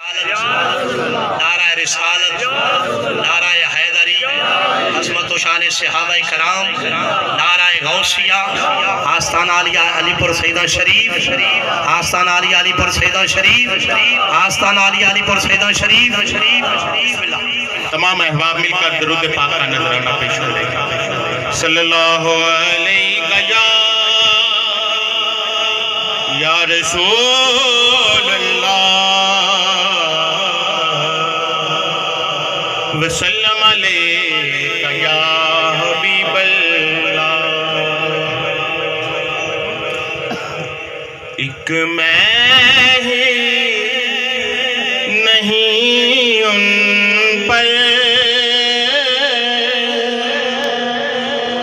नाराए रिसालत, नाराए हैदरी, अज़मत व शान सहाबाए कराम, नाराए गौसिया, आस्ताना आलिया अलीपुर सैदा शरीफ, आस्ताना आलिया अलीपुर सैदा शरीफ, आस्ताना आलिया अलीपुर सैदा शरीफ। तमाम अहबाब मिलकर दरूद पाक का नजराना पेश करेंगे। सल्लल्लाहु अलैहि या रसूल अल्लाह वसल्लम अलैका या हबीब अल्लाह। एक मैं ही नहीं उन पर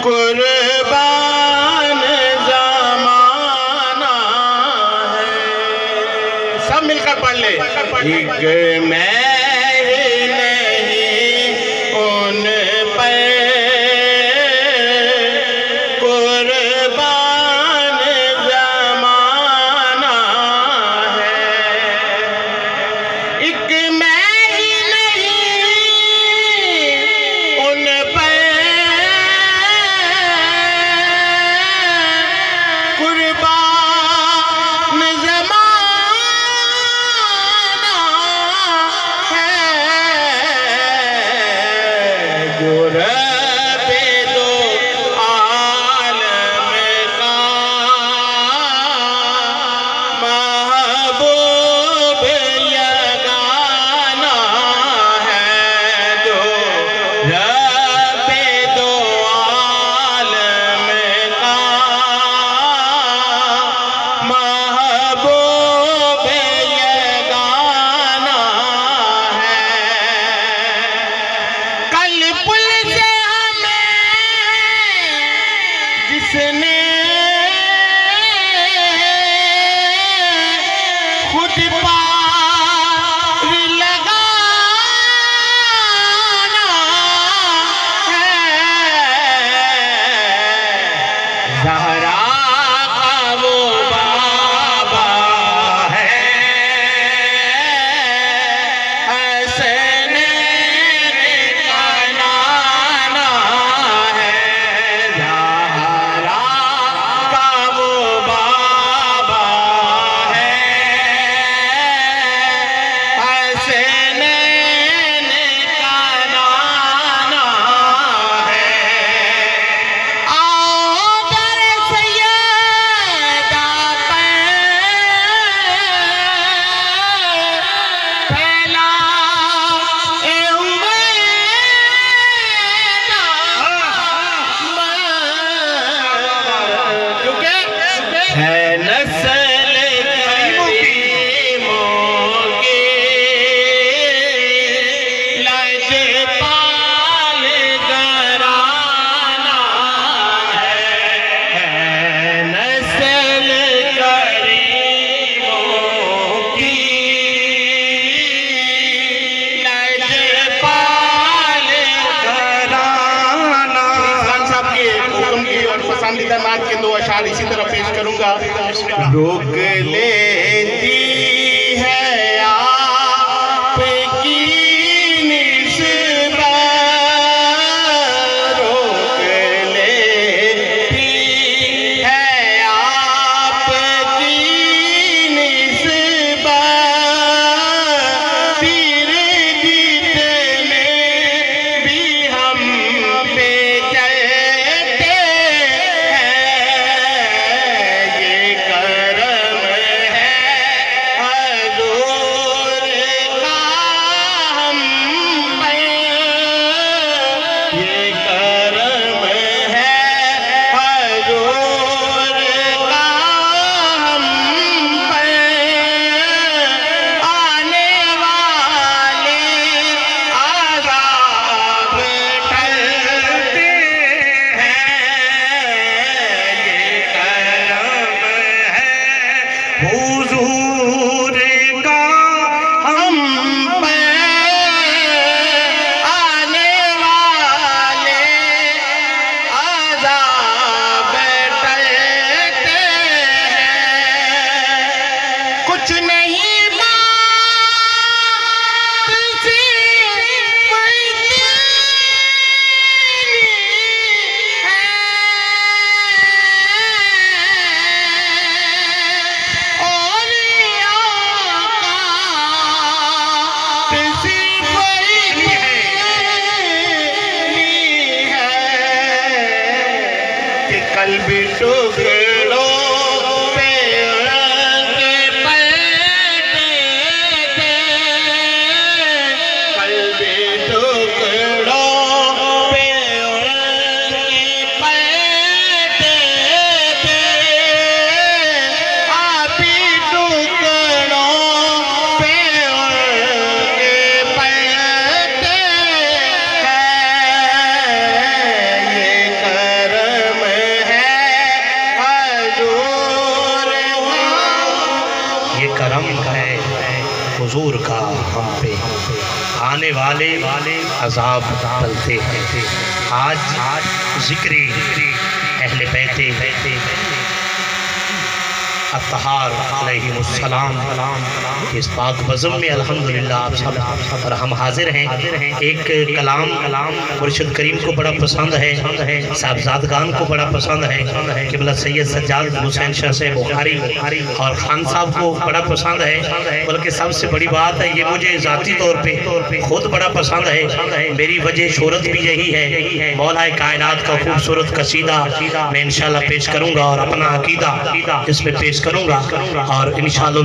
कुर्बान ज़माना है। सब मिलकर पढ़ ले। एक मैं ही नहीं उन पर कुर्बान ज़माना है। एक मैं ही नहीं उन पर कुर्बान ज़माना है। जो रब्बे दो आलम का महबूब यगाना है। जो रब्बे दो आलम का महबूब यगाना है। कल पुल से हमें जिसने खुद पार लगाना है। ज़हरा का वो बाबा है, हसनैन का नाना है। ज़हरा का वो बाबा है, हसनैन का नाना है। आओ दर सैयदा पर फैलाए हुए क्योंकि है नस्ल करीमों की लजपाल घराना है। नस्ल करीमों की लजपाल घराना। खान साहब के हुक्म की और पसंदीदा नात के दो अशार इसी तरह पेश करूंगा। रोक लेती है आपकी निस्बत, रोक लेती है आपकी निस्बत। पीर जितने भी हम पे चलते हैं, ये करम है टुकड़ों पे हुजूर का हम पे आने वाले अजाब टलते हैं। आज जिक्र अहले बैते अत्तहार अलैहिमुस्सलाम के इस पाक बज़म में अल्हम्दुलिल्लाह आप सब और हम हाजिर हैं। एक कलाम मुर्शिद करीम को बड़ा पसंद है, साहबजादगान को बड़ा पसंद है, क़िबला सैयद सज्जाद हुसैन शाह से बुखारी और खान साहब को बड़ा पसंद है। बल्कि सबसे बड़ी बात है, ये मुझे ज़ाती तौर पे खुद बड़ा पसंद है। मेरी वजह शोहरत भी यही है। मौलाए कायनात का खूबसूरत कसीदा मैं इंशाअल्लाह पेश करूँगा और अपना अकीदा इसमें पेश करूँगा और इंशाअल्लाह